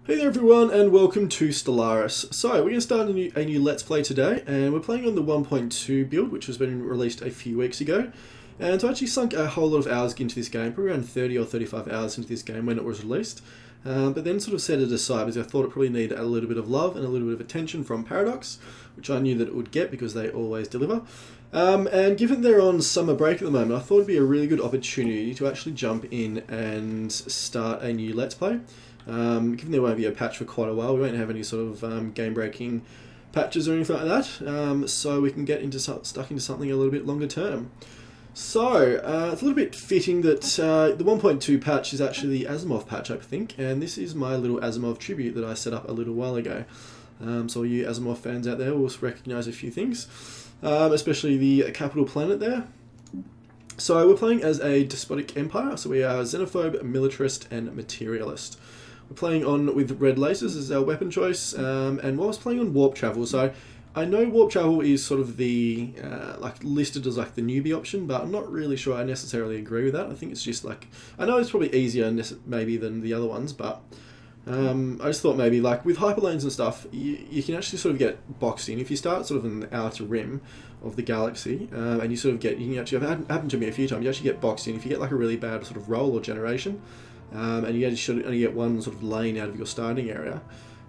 Hey there everyone and welcome to Stellaris. So we're going to start a new Let's Play today, and we're playing on the 1.2 build, which has been released a few weeks ago. And so I actually sunk a whole lot of hours into this game, probably around 30 or 35 hours into this game when it was released. But then sort of set it aside because I thought it probably needed a little bit of love and a little bit of attention from Paradox, which I knew that it would get because they always deliver. And given they're on summer break at the moment, I thought it'd be a really good opportunity to actually jump in and start a new Let's Play. Given there won't be a patch for quite a while, we won't have any sort of game-breaking patches or anything like that, so we can get stuck into something a little bit longer term. So, it's a little bit fitting that the 1.2 patch is actually the Asimov patch, I think, and this is my little Asimov tribute that I set up a little while ago. So all you Asimov fans out there will recognise a few things, especially the capital planet there. So we're playing as a despotic empire, so we are xenophobe, militarist, and materialist. We're playing on with red lasers as our weapon choice, and whilst playing on warp travel, so I know warp travel is sort of the listed as like the newbie option, but I'm not really sure I necessarily agree with that. I think it's just like, I know it's probably easier maybe than the other ones, but I just thought maybe like with hyperlanes and stuff, you can actually sort of get boxed in if you start sort of in the outer rim of the galaxy, and you sort of get, you can actually, have happened to me a few times, you actually get boxed in if you get like a really bad sort of roll or generation. And you should only get one sort of lane out of your starting area,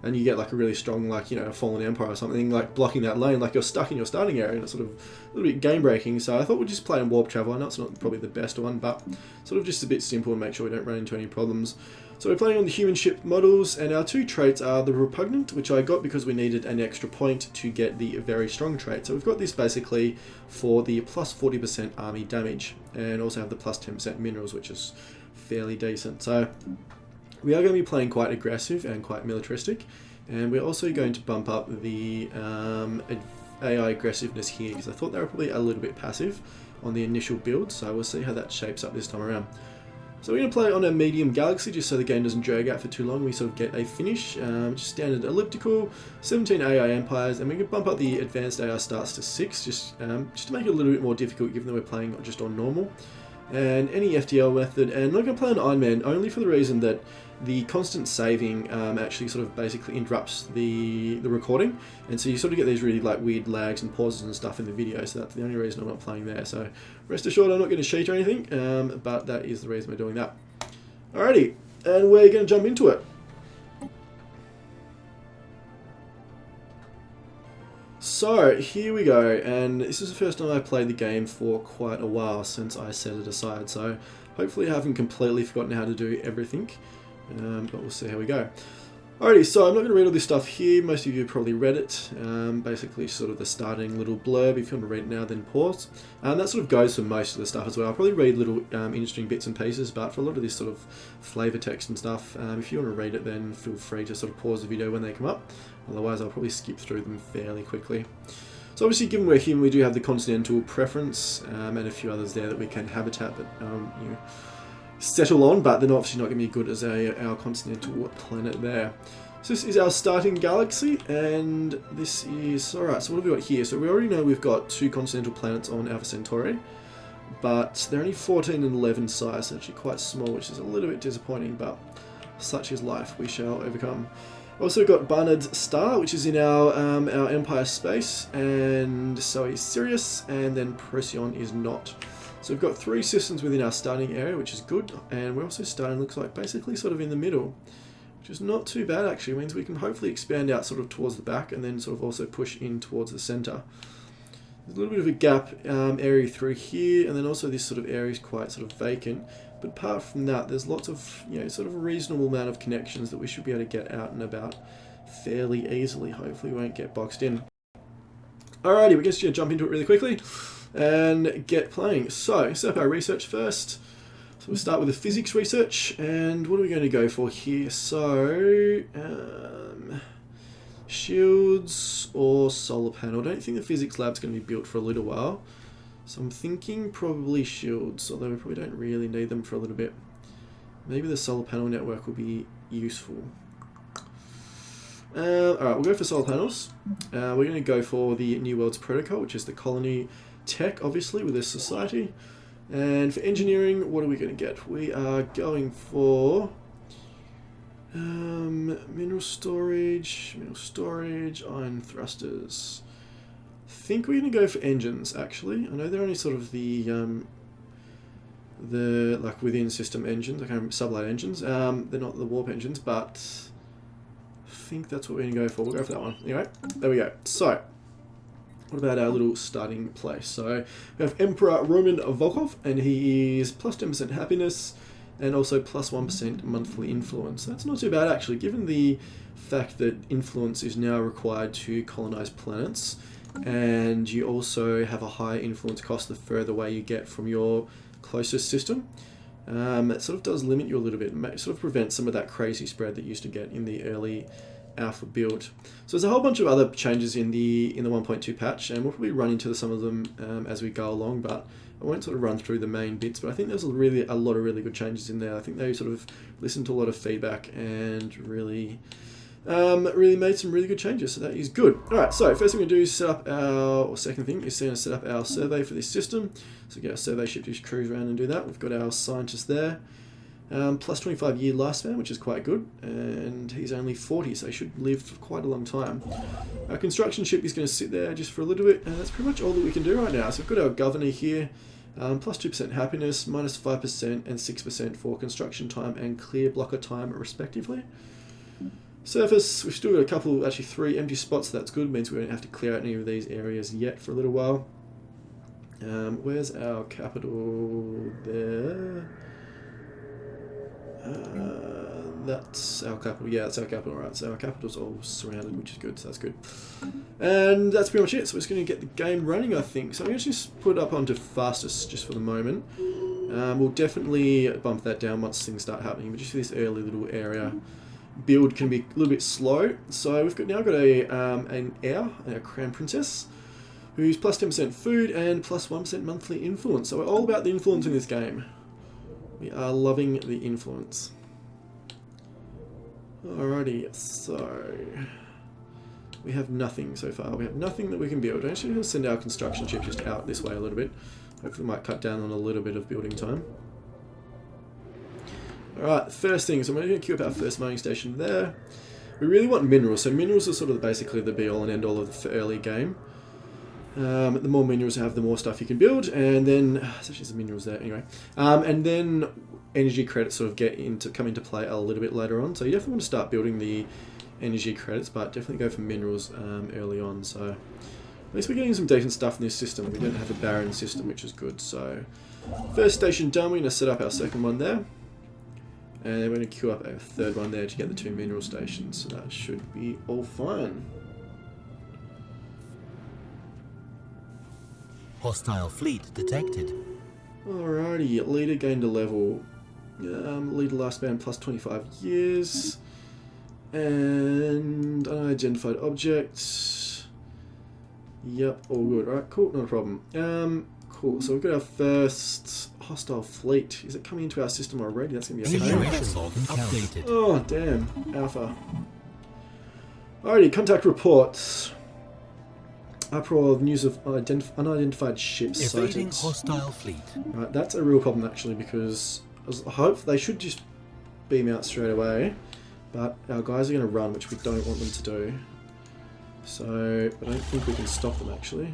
and you get like a really strong, like, you know, a fallen empire or something like blocking that lane, like you're stuck in your starting area, and it's sort of a little bit game breaking. So I thought we'd just play on warp travel. I know it's not probably the best one, but sort of just a bit simple and make sure we don't run into any problems. So we're playing on the human ship models, and our two traits are the repugnant, which I got because we needed an extra point to get the very strong trait. So we've got this basically for the plus 40% army damage, and also have the plus 10% minerals, which is fairly decent. So we are going to be playing quite aggressive and quite militaristic, and we're also going to bump up the AI aggressiveness here because I thought they were probably a little bit passive on the initial build, so we'll see how that shapes up this time around. So we're going to play on a medium galaxy just so the game doesn't drag out for too long. We sort of get a finish, just standard elliptical, 17 AI empires, and we can bump up the advanced AI starts to 6 just to make it a little bit more difficult given that we're playing just on normal. And any FTL method, and I'm not going to play on Iron Man only for the reason that the constant saving actually sort of basically interrupts the recording, and so you sort of get these really like weird lags and pauses and stuff in the video, so that's the only reason I'm not playing there. So rest assured I'm not going to cheat or anything, but that is the reason we're doing that. Alrighty, and we're going to jump into it. So here we go, and this is the first time I've played the game for quite a while since I set it aside, so hopefully I haven't completely forgotten how to do everything, but we'll see how we go. Alrighty, so I'm not going to read all this stuff here, most of you have probably read it, basically sort of the starting little blurb. If you want to read it now, then pause. And that sort of goes for most of the stuff as well. I'll probably read little interesting bits and pieces, but for a lot of this sort of flavour text and stuff, if you want to read it, then feel free to sort of pause the video when they come up. Otherwise, I'll probably skip through them fairly quickly. So obviously, given we're human, we do have the continental preference, and a few others there that we can habitat, but you know, settle on, but they're obviously not going to be good as our continental planet there. So this is our starting galaxy, and this is, alright, so what have we got here? So we already know we've got 2 continental planets on Alpha Centauri, but they're only 14 and 11 size, so actually quite small, which is a little bit disappointing, but such is life, we shall overcome. Also got Barnard's Star, which is in our Empire space, and so is Sirius, and then Procyon is not. So we've got 3 systems within our starting area, which is good, and we're also starting, looks like, basically sort of in the middle, which is not too bad actually. It means we can hopefully expand out sort of towards the back and then sort of also push in towards the centre. There's a little bit of a gap area through here, and then also this sort of area is quite sort of vacant. But apart from that, there's lots of, you know, sort of a reasonable amount of connections that we should be able to get out and about fairly easily. Hopefully we won't get boxed in. Alrighty, we're just going to jump into it really quickly and get playing. So, set up our research first. So we'll start with the physics research, and what are we going to go for here? So, shields or solar panel. I don't think the physics lab's going to be built for a little while. So I'm thinking probably shields, although we probably don't really need them for a little bit. Maybe the solar panel network will be useful. Alright, we'll go for solar panels. We're going to go for the New Worlds Protocol, which is the colony tech, obviously, with this society. And for engineering, what are we going to get? We are going for Mineral storage, iron thrusters. I think we're going to go for engines, actually. I know they're only sort of the like within system engines, like sublight engines. They're not the warp engines, but I think that's what we're going to go for. We'll go for that one. Anyway, there we go. So, what about our little starting place? So, we have Emperor Roman Volkov, and he is plus 10% happiness, and also plus 1% monthly influence. That's not too bad, actually, given the fact that influence is now required to colonize planets, and you also have a higher influence cost the further away you get from your closest system. It sort of does limit you a little bit, and sort of prevent some of that crazy spread that you used to get in the early alpha build. So there's a whole bunch of other changes in the 1.2 patch, and we'll probably run into some of them as we go along, but I won't sort of run through the main bits. But I think there's a lot of really good changes in there. I think they sort of listened to a lot of feedback and really made some really good changes, so that is good. Alright, so first thing we're going to do is set up our, second thing is going to set up our survey for this system. So get our survey ship to just cruise around and do that. We've got our scientist there. Plus 25 year lifespan, which is quite good, and he's only 40, so he should live for quite a long time. Our construction ship is going to sit there just for a little bit, and that's pretty much all that we can do right now. So we've got our governor here, plus 2% happiness, minus 5% and 6% for construction time and clear blocker time respectively. Surface, we've still got a couple, actually 3 empty spots, so that's good. It means we don't have to clear out any of these areas yet for a little while. Where's our capital? There. That's our capital. Yeah, that's our capital. Right, so our capital's all surrounded, which is good. So that's good. And that's pretty much it. So we're just going to get the game running, I think. So I'm going to just put it up onto fastest just for the moment. We'll definitely bump that down once things start happening. But just for this early little area, build can be a little bit slow. So we've now got an heir, our crown princess, who's plus 10% food and plus 1% monthly influence. So we're all about the influence in this game. We are loving the influence. Alrighty, so we have nothing so far. We have nothing that we can build. I'm actually going to send our construction ship just out this way a little bit. Hopefully we might cut down on a little bit of building time. Alright, first thing, so I'm going to queue up our first mining station there. We really want minerals, so minerals are sort of basically the be all and end all of the early game. The more minerals you have, the more stuff you can build, and then there's actually some minerals there anyway. And then energy credits sort of come into play a little bit later on. So you definitely want to start building the energy credits, but definitely go for minerals early on. So at least we're getting some decent stuff in this system. We don't have a barren system, which is good. So first station done. We're going to set up our second one there, and then we're going to queue up our third one there to get the 2 mineral stations. So that should be all fine. Hostile fleet detected. Alrighty, leader gained a level. Leader lifespan plus 25 years. And unidentified objects. Yep, all good. Alright, cool, not a problem. Cool, so we've got our first hostile fleet. Is it coming into our system already? That's going to be a pain. Updated. Oh, damn. Alpha. Alrighty, contact reports. Uproar of news of unidentified ships Evading sightings. hostile fleet. Right, that's a real problem actually, because I hope they should just beam out straight away, but our guys are going to run, which we don't want them to do. So I don't think we can stop them actually.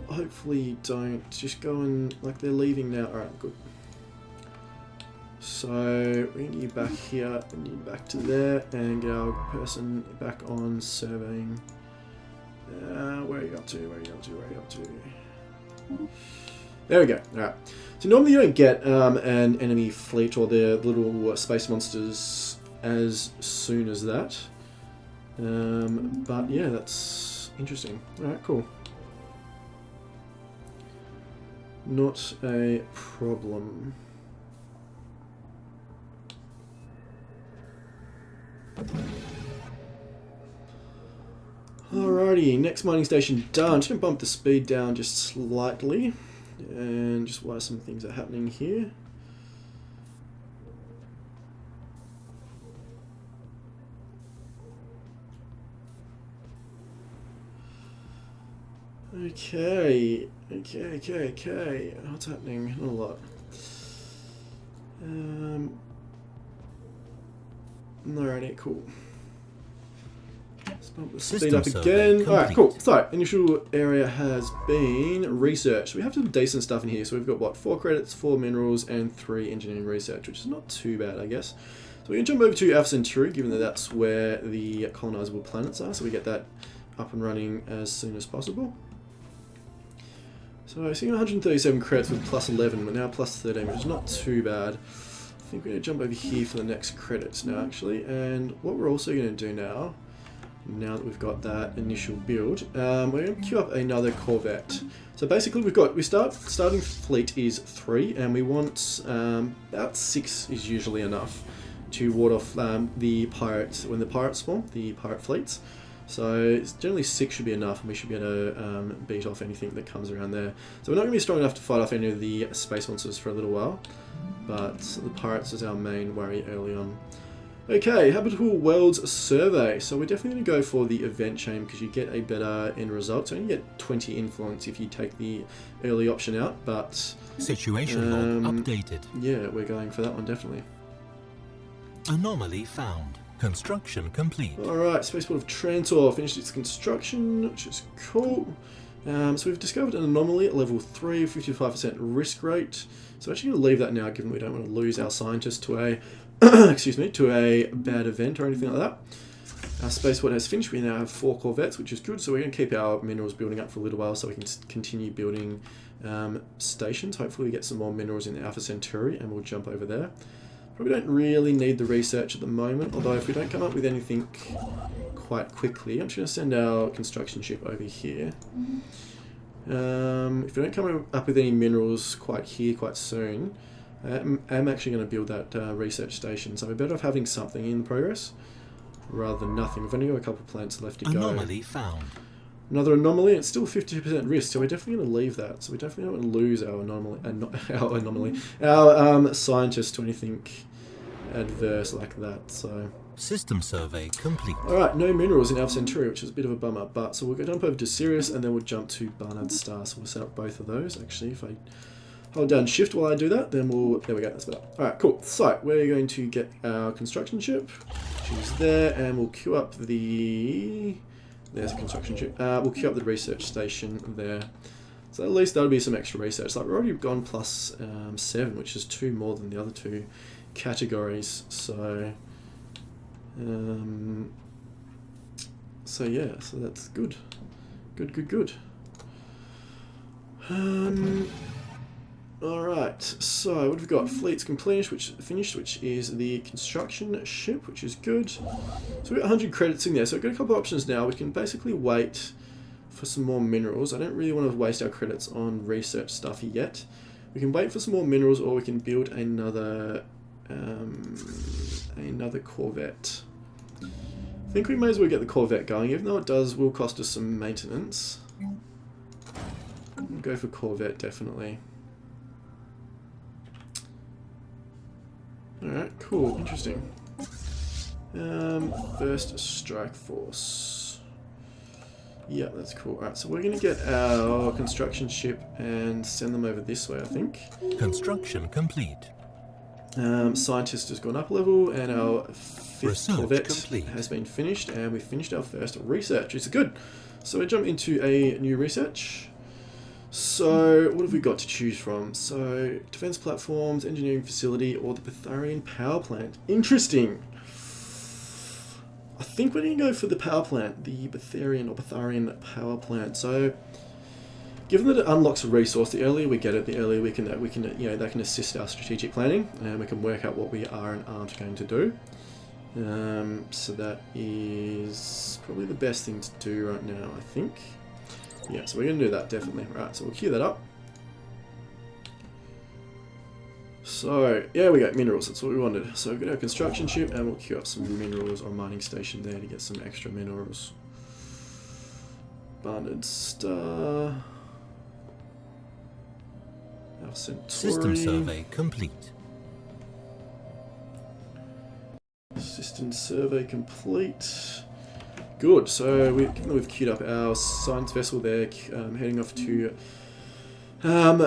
Hopefully don't. Just go and, like, they're leaving now. Alright, good. So we need you back here and you back to there, and get our person back on surveying. Where are you up to? Where are you up to? Where are you up to? There we go. Alright. So normally you don't get an enemy fleet or their little space monsters as soon as that. But yeah, that's interesting. Alright, cool. Not a problem. Alrighty, next mining station done. Just going to bump the speed down just slightly, and just while some things are happening here. Okay. What's happening? Not a lot. Alrighty, cool. Let's bump the speed System up survey again. Alright, complete. cool. So, initial area has been researched. We have some decent stuff in here. So we've got, what, 4 credits, 4 minerals, and 3 engineering research, which is not too bad, I guess. So we can jump over to Alpha Centauri, given that that's where the colonizable planets are. So we get that up and running as soon as possible. So seeing 137 credits with plus 11, we're now plus 13, which is not too bad. I think we're going to jump over here for the next credits now, actually. And what we're also going to do now that we've got that initial build, we're going to queue up another Corvette. So basically starting fleet is 3, and we want about 6 is usually enough to ward off the pirates when the pirates spawn, the pirate fleets. So generally 6 should be enough, and we should be able to beat off anything that comes around there. So we're not going to be strong enough to fight off any of the space monsters for a little while, but the pirates is our main worry early on. Okay, Habitable Worlds Survey. So we're definitely going to go for the event chain because you get a better end result. So you get 20 influence if you take the early option out, but Situation log updated. yeah, we're going for that one definitely. Anomaly found. Construction complete. Alright, Spaceport of Trantor finished its construction, which is cool. So we've discovered an anomaly at level 3, 55% risk rate. So I'm actually going to leave that now, given we don't want to lose our scientists to a excuse me, to a bad event or anything like that. Our spaceport has finished. We now have 4 corvettes, which is good. So we're going to keep our minerals building up for a little while so we can continue building stations. Hopefully we get some more minerals in the Alpha Centauri and we'll jump over there. Probably don't really need the research at the moment, although if we don't come up with anything quite quickly, I'm just going to send our construction ship over here. If we don't come up with any minerals quite soon, I'm actually going to build that research station, so we're better off having something in progress rather than nothing. We've only got a couple of plants left to go. Anomaly found. Another anomaly. It's still 50% risk, so we're definitely going to leave that. So we definitely don't want to lose our scientists to anything adverse like that. So System survey complete. all right, no minerals in Alpha Centauri, which is a bit of a bummer. But so we'll go jump over to Sirius, and then we'll jump to Barnard Star. So we'll set up both of those. Actually, if I hold down Shift while I do that, then we'll... There we go, that's better. Alright, cool. So, we're going to get our construction ship, which is there, and we'll queue up the... There's a construction ship. We'll queue up the research station there. So at least that'll be some extra research. Like, we're already gone plus 7, which is 2 more than the other 2 categories. So... so yeah, so that's good. Good. Alright, so what have we got? Fleet's finished, which is the construction ship, which is good. So we've got 100 credits in there, so we've got a couple of options now. We can basically wait for some more minerals. I don't really want to waste our credits on research stuff yet. We can wait for some more minerals, or we can build another Corvette. I think we may as well get the Corvette going, even though it will cost us some maintenance. We'll go for Corvette, definitely. Alright, cool, interesting. First Strike Force. Yeah, that's cool. Alright, so we're going to get our construction ship and send them over this way, I think. Construction complete. Scientist has gone up a level, and our 5th Research Corvette complete. has been finished, and we've finished our first research, which is good. So we jump into a new research. So, what have we got to choose from? So, defense platforms, engineering facility, or the Betharian power plant. Interesting. I think we're going to go for the power plant, the Betharian power plant. So, given that it unlocks a resource, the earlier we get it, the earlier we can that can assist our strategic planning, and we can work out what we are and aren't going to do. So that is probably the best thing to do right now, I think. Yeah, so we're going to do that, definitely. Right, so we'll queue that up. So, yeah, we got minerals. That's what we wanted. So we've got our construction ship, and we'll queue up some minerals or mining station there to get some extra minerals. Barnard Star. Our Centauri. System survey complete. System survey complete. Good, so given that we've queued up our science vessel there, heading off to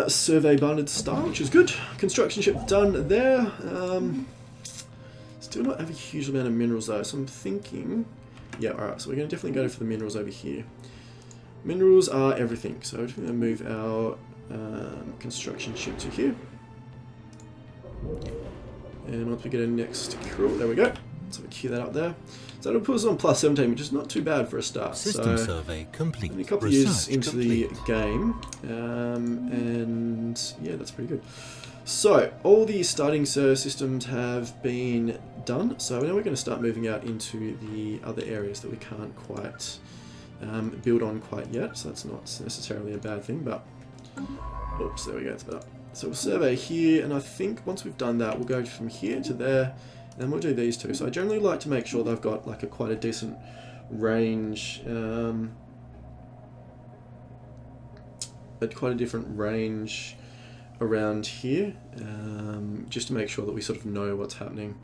Survey Barnard Star, which is good. Construction ship done there. Still not have a huge amount of minerals though, so I'm thinking... Yeah, alright, so we're going to definitely go for the minerals over here. Minerals are everything, so we're going to move our construction ship to here. And once we get our next crew, there we go. So we queue that up there. So it'll put us on plus 17, which is not too bad for a start. System so survey complete. only a couple of years Research into complete. the game, and yeah, that's pretty good. So all the starting systems have been done. So now we're going to start moving out into the other areas that we can't quite build on quite yet. So that's not necessarily a bad thing, but oops, there we go. It's better. So we'll survey here, and I think once we've done that, we'll go from here to there, and we'll do these two. So I generally like to make sure they've got like quite a decent range, quite a different range around here, just to make sure that we sort of know what's happening,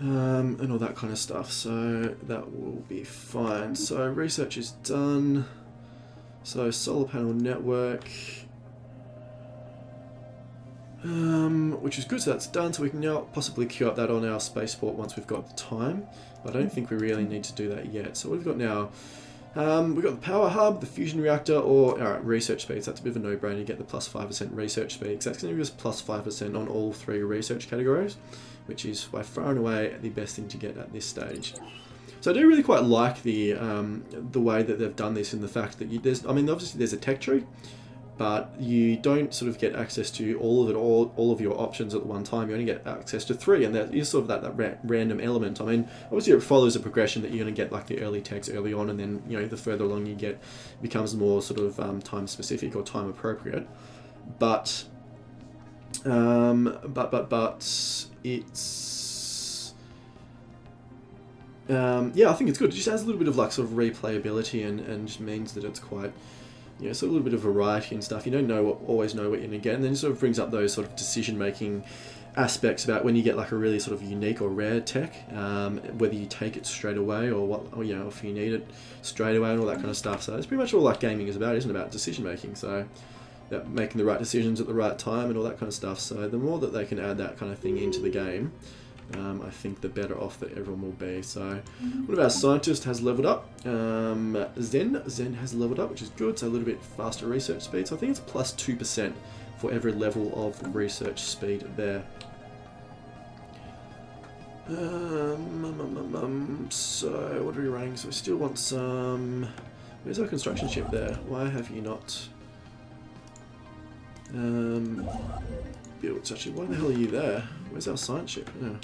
and all that kind of stuff. So that will be fine. So research is done. So solar panel network. Which is good, so that's done, so we can now possibly queue up that on our spaceport once we've got the time. But I don't think we really need to do that yet. So what we've got now, we've got the power hub, the fusion reactor, or alright, research speeds. That's a bit of a no-brainer to get the plus 5% research speeds. That's going to give us plus 5% on all three research categories, which is by far and away the best thing to get at this stage. So I do really quite like the way that they've done this, in the fact that obviously there's a tech tree, but you don't sort of get access to all of it, all of your options at one time. You only get access to 3, and that is sort of that random element. I mean, obviously it follows a progression that you're going to get like the early techs early on, and then the further along you get, it becomes more sort of time specific or time appropriate. But it's yeah, I think it's good. It just adds a little bit of like sort of replayability, and just means that it's quite, sort of a little bit of variety and stuff. You don't always know what you're going to get, and then it sort of brings up those sort of decision-making aspects about when you get like a really sort of unique or rare tech, whether you take it straight away or what, or, if you need it straight away and all that kind of stuff. So it's pretty much all like gaming is about, isn't it? About decision-making. So making the right decisions at the right time and all that kind of stuff. So the more that they can add that kind of thing into the game, I think the better off that everyone will be. So one of our scientists has leveled up. Zen has leveled up, which is good. So a little bit faster research speed. So I think it's plus 2% for every level of research speed there. So what are we running? So we still want some... Where's our construction ship there? Why have you not built? Actually, why the hell are you there? Where's our science ship? Oh,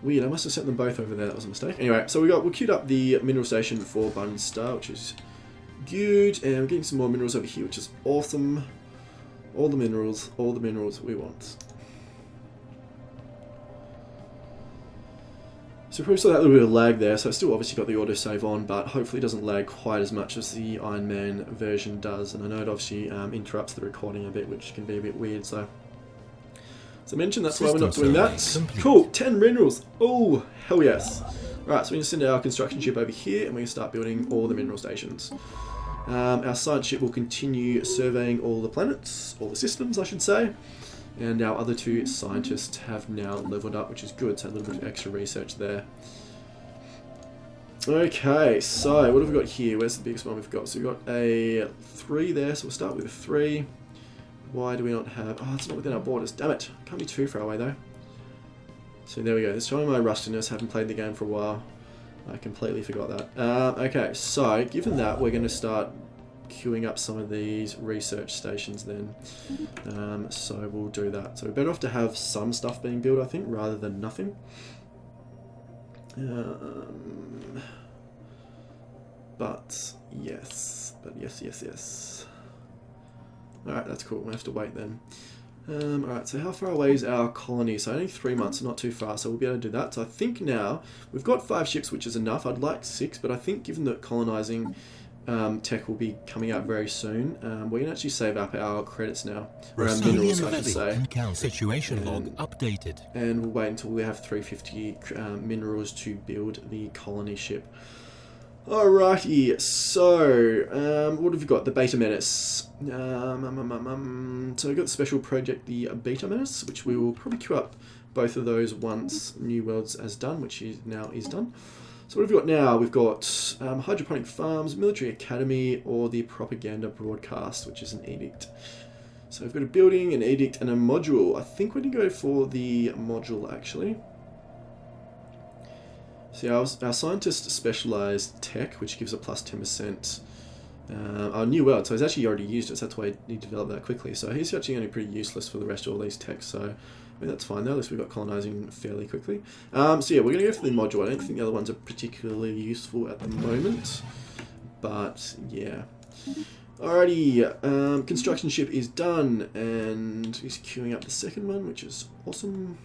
weird, I must have sent them both over there. That was a mistake. Anyway, so we queued up the mineral station for Barnard Star, which is good, and we're getting some more minerals over here, which is awesome. All the minerals we want. So probably saw that little bit of lag there, so it's still obviously got the autosave on, but hopefully it doesn't lag quite as much as the Iron Man version does, and I know it obviously interrupts the recording a bit, which can be a bit weird, so I mentioned that's why we're not doing that. Complete. Cool, 10 minerals. Oh, hell yes. Alright, so we're going to send our construction ship over here, and we're going to start building all the mineral stations. Our science ship will continue surveying all the planets, all the systems I should say, and our other 2 scientists have now leveled up, which is good, so a little bit of extra research there. Okay, so what have we got here? Where's the biggest one we've got? So we've got a 3 there, so we'll start with a 3. Why do we not have... Oh, it's not within our borders. Damn it. Can't be too far away, though. So there we go. It's showing my rustiness. Haven't played the game for a while. I completely forgot that. Okay, so given that, we're going to start queuing up some of these research stations then. So we'll do that. So we're better off to have some stuff being built, I think, rather than nothing. But yes. Alright, that's cool. We'll have to wait then. Alright, so how far away is our colony? So only 3 months, so not too far, so we'll be able to do that. So I think now, we've got 5 ships, which is enough. I'd like 6, but I think given that colonizing tech will be coming out very soon, we can actually save up our credits now. Or our minerals, I should say. Situation log updated. And we'll wait until we have 350 minerals to build the colony ship. Alrighty, so what have we got? The Beta Menace. So we've got the special project, the Beta Menace, which we will probably queue up both of those once New Worlds is done, which now is done. So what have we got now? We've got hydroponic farms, military academy, or the propaganda broadcast, which is an edict. So we've got a building, an edict, and a module. I think we're going to go for the module, actually. So our scientist specialised tech, which gives a plus 10%. Our new world, so he's actually already used it, so that's why he need to develop that quickly. So he's actually only pretty useless for the rest of all these techs, so I mean, that's fine though, at least we've got colonising fairly quickly. So yeah, we're going to go for the module. I don't think the other ones are particularly useful at the moment, but yeah. Alrighty, construction ship is done, and he's queuing up the second one, which is awesome.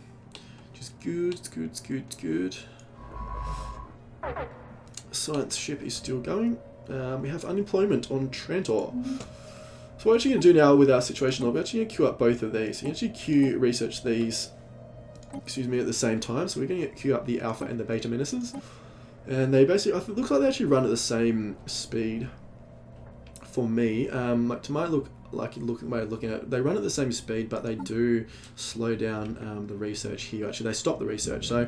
Which is good, it's good, it's good, it's good. Science ship is still going. We have unemployment on Trantor. So what we're actually going to do now with our situation log, we're actually going to queue up both of these. So you actually research these, at the same time. So we're going to queue up the Alpha and the Beta Menaces. And they basically, it looks like they actually run at the same speed for me. Like to my way of looking at it, they run at the same speed, but they do slow down the research here. Actually, they stop the research. So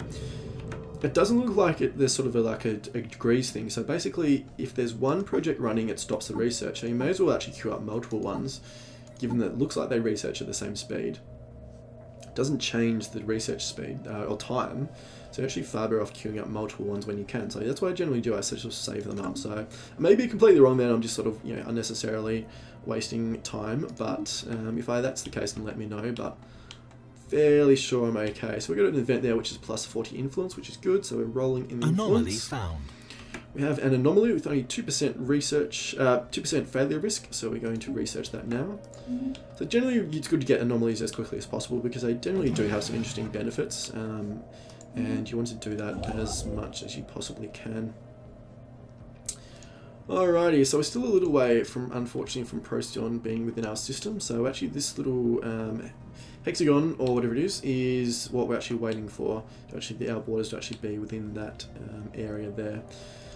it doesn't look like there's sort of a degrees thing. So basically, if there's one project running, it stops the research. So you may as well actually queue up multiple ones, given that it looks like they research at the same speed. It doesn't change the research speed or time. So you're actually far better off queuing up multiple ones when you can. So that's what I generally do. I sort of save them up. So I may be completely wrong there. I'm just sort of unnecessarily wasting time. But if that's the case, then let me know. But fairly sure I'm okay. So we've got an event there which is plus 40 influence, which is good. So we're rolling in the Anomaly influence. found. We have an anomaly with only 2% research, 2% failure risk. So we're going to research that now. So generally, it's good to get anomalies as quickly as possible because they generally do have some interesting benefits, and you want to do that as much as you possibly can. Alrighty, so we're still a little way from, unfortunately, from Procyon being within our system. So actually, this little hexagon or whatever it is what we're actually waiting for to actually our borders to actually be within that area there.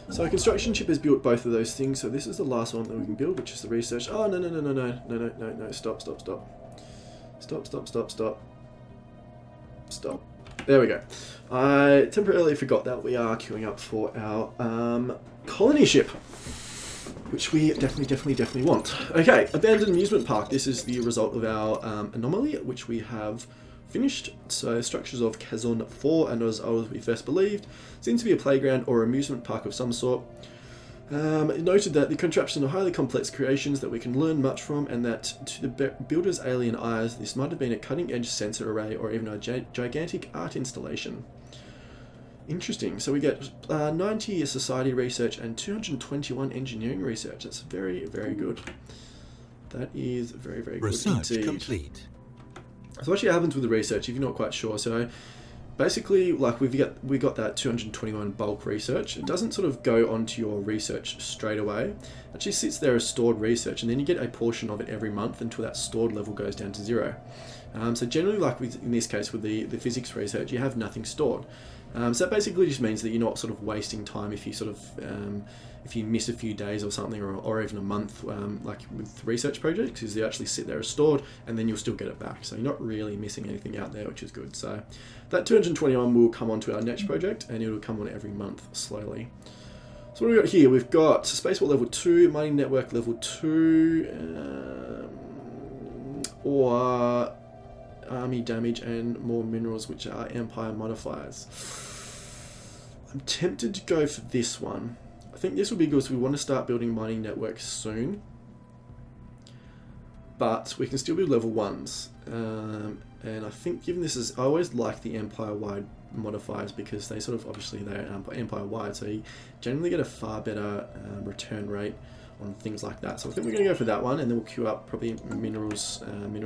So a construction ship has built both of those things. So this is the last one that we can build, which is the research. Oh no! Stop. There we go. I temporarily forgot that we are queuing up for our colony ship, which we definitely want. Okay, abandoned amusement park. This is the result of our anomaly, which we have finished. So structures of Kazon 4, and as old as we first believed, seems to be a playground or amusement park of some sort. It noted that the contraptions are highly complex creations that we can learn much from, and that to the builder's alien eyes, this might have been a cutting-edge sensor array or even a gigantic art installation. Interesting. So we get 90 society research and 221 engineering research. That's very, very good. That is very, very good indeed. Research complete. So what actually happens with the research, if you're not quite sure, so basically, like we got that 221 bulk research. It doesn't sort of go onto your research straight away. It actually sits there as stored research, and then you get a portion of it every month until that stored level goes down to 0. So generally, like in this case with the physics research, you have nothing stored. So that basically just means that you're not sort of wasting time if you sort of if you miss a few days or something, or even a month, like with research projects, because they actually sit there as stored, and then you'll still get it back. So you're not really missing anything out there, which is good. So that 221 will come onto our next project, and it'll come on every month slowly. So what have we got here? We've got Spaceport level 2, Mining Network level 2, or Army damage and more minerals, which are Empire modifiers. I'm tempted to go for this one. I think this will be good because we want to start building mining networks soon. But we can still build level 1s. And I think given this is, I always like the Empire-wide modifiers because they sort of, obviously they're Empire-wide, so you generally get a far better return rate on things like that. So I think we're going to go for that one, and then we'll queue up probably mineral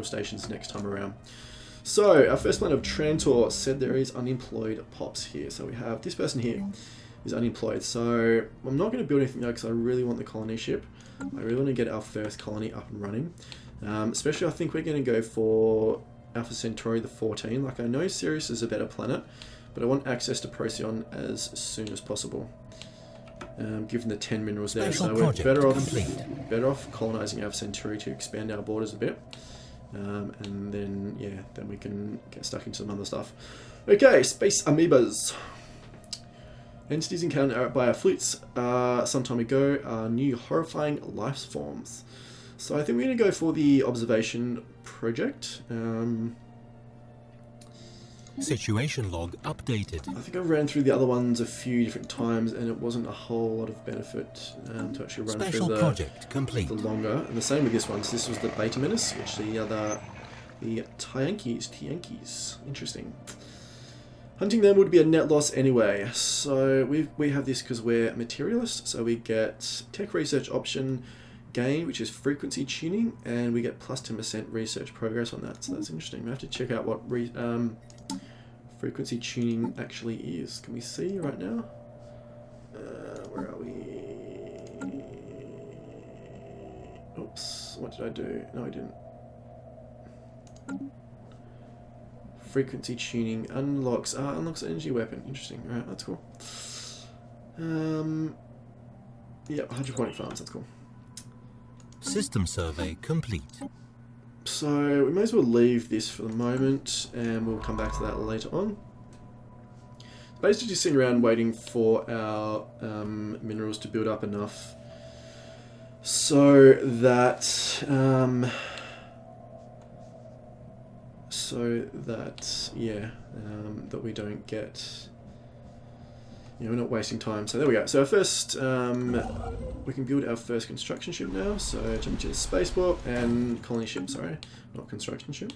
stations next time around. So our first line of Trantor said there is unemployed pops here. So we have this person here is unemployed. So I'm not going to build anything though because I really want the colony ship. I really want to get our first colony up and running. Especially I think we're going to go for Alpha Centauri the 14. Like I know Sirius is a better planet, but I want access to Procyon as soon as possible. given the 10 minerals there. Special So we're project better off colonizing Alpha Centauri to expand our borders a bit. And then, yeah, then we can get stuck into some other stuff. Okay, space amoebas. Entities encountered by our fleets some time ago are new horrifying life forms. So I think we're going to go for the observation project. Situation log updated. I think I ran through the other ones a few different times and it wasn't a whole lot of benefit to actually run Special through project complete. the longer. And the same with this one. So this was the Beta Menace, which the Tiankies. Interesting. Hunting them would be a net loss anyway. So we have this because we're materialists. So we get tech research option gain, which is frequency tuning, and we get plus 10% research progress on that. So that's interesting. We have to check out what frequency tuning actually is. Can we see right now? Where are we? Oops, what did I do? No, I didn't. Frequency tuning unlocks energy weapon. Interesting. Alright, that's cool. Yeah, hydroponic farms, that's cool. System survey complete. So we may as well leave this for the moment and we'll come back to that later on. Basically just sitting around waiting for our minerals to build up enough so that that we don't get, we're not wasting time. So there we go. So our first, we can build our first construction ship now. So jump into the spaceport and colony ship, sorry, not construction ship.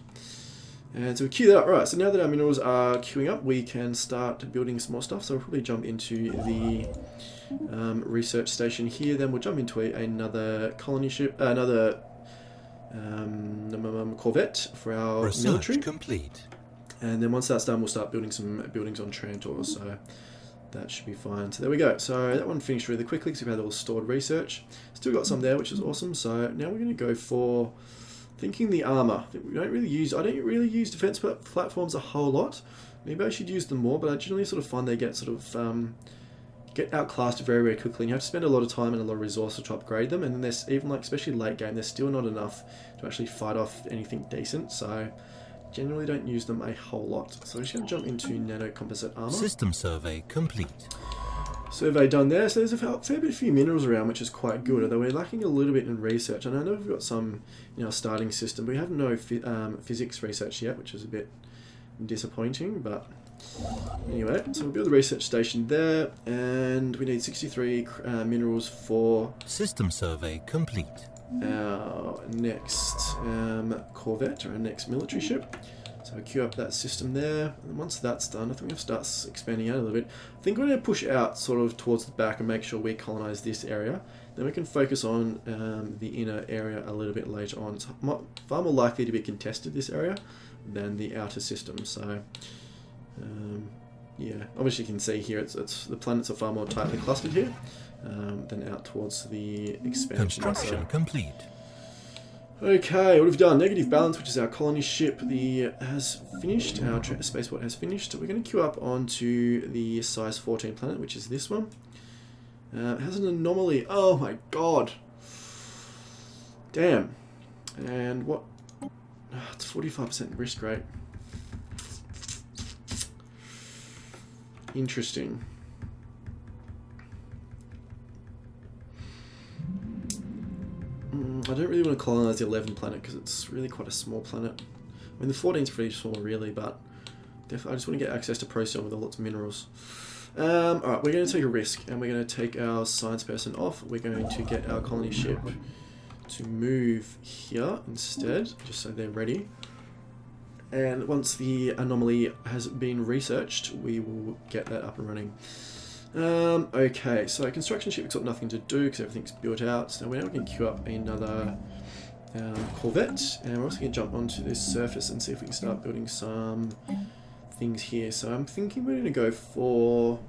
And so we queue that up. Right, so now that our minerals are queuing up, we can start building some more stuff. So we'll probably jump into the research station here. Then we'll jump into another colony ship, another corvette for our Research military. complete. And then once that's done, we'll start building some buildings on Trantor. So that should be fine. So there we go. So that one finished really quickly because we've had all stored research. Still got some there, which is awesome. So now we're going to go for thinking the armor. I don't really use defense platforms a whole lot. Maybe I should use them more, but I generally sort of find they get sort of get outclassed very, very quickly. And you have to spend a lot of time and a lot of resources to upgrade them. And then there's even especially late game, there's still not enough to actually fight off anything decent. So generally don't use them a whole lot. So we're just going to jump into nano composite armor. System survey complete. Survey done there. So there's a few minerals around, which is quite good, although we're lacking a little bit in research. And I know we've got some in our starting system, but we have no physics research yet, which is a bit disappointing. But anyway, so we'll build the research station there, and we need 63 minerals for System survey complete. our next corvette, or our next military ship. So queue up that system there, and once that's done, I think we'll start expanding out a little bit. I think we're going to push out sort of towards the back and make sure we colonize this area. Then we can focus on the inner area a little bit later on. It's far more likely to be contested, this area, than the outer system. So yeah, obviously you can see here it's the planets are far more tightly clustered here than out towards the expansion. Construction complete. Okay, what have we done? Negative balance, which is our colony ship, has finished. Our spaceport has finished. So we're going to queue up onto the size 14 planet, which is this one. It has an anomaly. Oh my god. Damn. And what? Oh, it's 45% risk rate. Interesting. I don't really want to colonize the 11 planet because it's really quite a small planet. I mean, the 14 is pretty small, really, but definitely I just want to get access to Procyon with all its minerals. Alright, we're going to take a risk, and we're going to take our science person off. We're going to get our colony ship to move here instead, just so they're ready. And once the anomaly has been researched, we will get that up and running. Okay, so construction ship's got nothing to do because everything's built out. So we're now going to queue up another corvette, and we're also going to jump onto this surface and see if we can start building some things here. So I'm thinking we're going to go for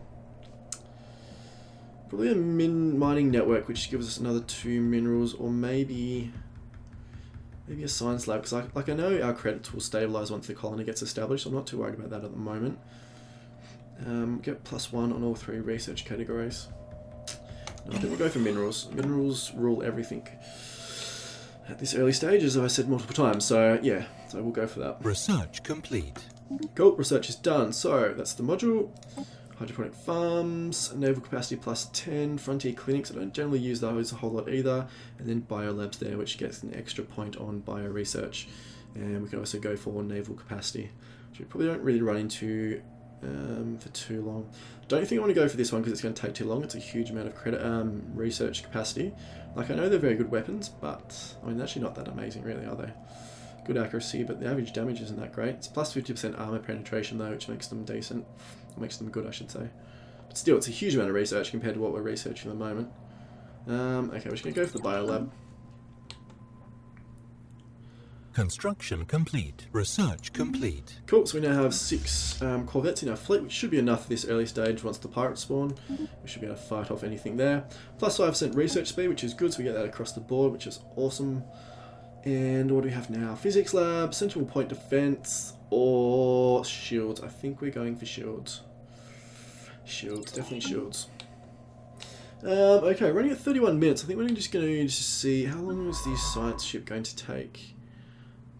probably a mining network, which gives us another 2 minerals, or maybe a science lab, because I know our credits will stabilize once the colony gets established, so I'm not too worried about that at the moment. Get +1 on all 3 research categories. No, I think we'll go for minerals. Minerals rule everything at this early stage, as I said multiple times. So yeah, so we'll go for that. Research complete. Cool, research is done. So that's the module. Hydroponic farms, naval capacity plus 10, frontier clinics, I don't generally use those a whole lot either, and then biolabs there, which gets an extra point on bio research. And we can also go for naval capacity, which we probably don't really run into for too long. Don't think I want to go for this one because it's going to take too long. It's a huge amount of credit research capacity. Like, I know they're very good weapons, but I mean, they're actually not that amazing really, are they? Good accuracy, but the average damage isn't that great. It's plus 50% armor penetration though, which makes them decent. Makes them good, I should say. But still, it's a huge amount of research compared to what we're researching at the moment. Okay, we're just going to go for the biolab. Construction complete. Research complete. Cool, so we now have 6 corvettes in our fleet, which should be enough for this early stage once the pirates spawn. We should be able to fight off anything there. Plus 5% research speed, which is good, so we get that across the board, which is awesome. And what do we have now? Physics lab, sentinel point defense, or shields. I think we're going for shields. Shields, definitely shields. Okay, running at 31 minutes. I think we're just going to see how long was the science ship going to take.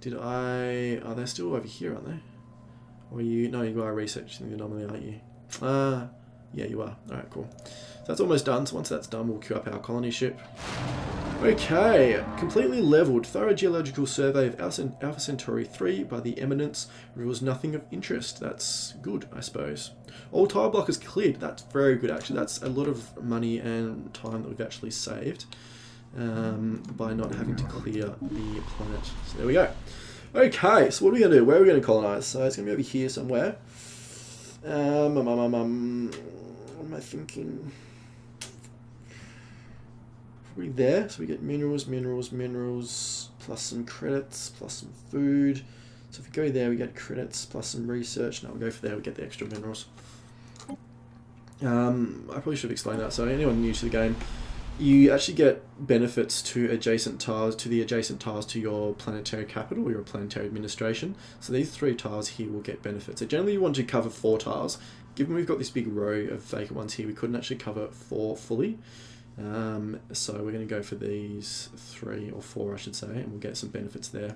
They're still over here, aren't they? Or you? No, you are researching the anomaly, aren't you? Yeah, you are. Alright, cool. So that's almost done. So once that's done, we'll queue up our colony ship. Okay, completely leveled. Thorough geological survey of Alpha Centauri 3 by the Eminence reveals nothing of interest. That's good, I suppose. All tile blockers cleared. That's very good, actually. That's a lot of money and time that we've actually saved by not having to clear the planet. So there we go. Okay, so what are we going to do? Where are we going to colonize? So it's going to be over here somewhere. What am I thinking? Probably there. So we get minerals, minerals, minerals, plus some credits, plus some food. So if we go there, we get credits, plus some research. Now we'll go for there, we get the extra minerals. I probably should have explained that. So anyone new to the game, you actually get benefits to adjacent tiles, to your planetary capital or your planetary administration. So these 3 tiles here will get benefits. So generally you want to cover 4 tiles. Given we've got this big row of vacant ones here, we couldn't actually cover 4 fully. So we're going to go for these 3 or 4, I should say, and we'll get some benefits there.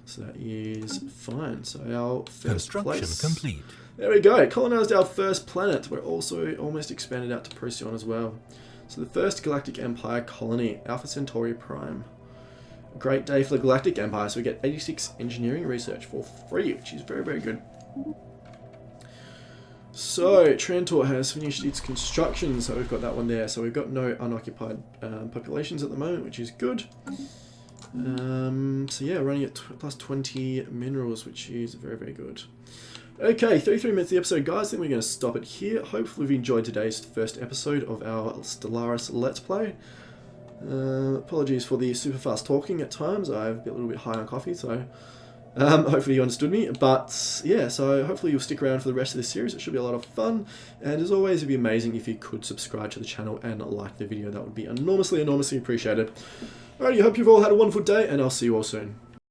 So that is fine. So our first place. Complete. There we go. Colonized our first planet. We're also almost expanded out to Procyon as well. So the first Galactic Empire colony, Alpha Centauri Prime. Great day for the Galactic Empire. So we get 86 engineering research for free, which is very, very good. So Trantor has finished its construction, so we've got that one there. So we've got no unoccupied populations at the moment, which is good. So yeah, running at plus 20 minerals, which is very, very good. Okay, 33 minutes of the episode, guys. I think we're going to stop it here. Hopefully you've enjoyed today's first episode of our Stellaris Let's Play. Apologies for the super fast talking at times. I'm a little bit high on coffee, so hopefully you understood me. But yeah, so hopefully you'll stick around for the rest of this series. It should be a lot of fun. And as always, it'd be amazing if you could subscribe to the channel and like the video. That would be enormously, enormously appreciated. Alrighty, I hope you've all had a wonderful day, and I'll see you all soon.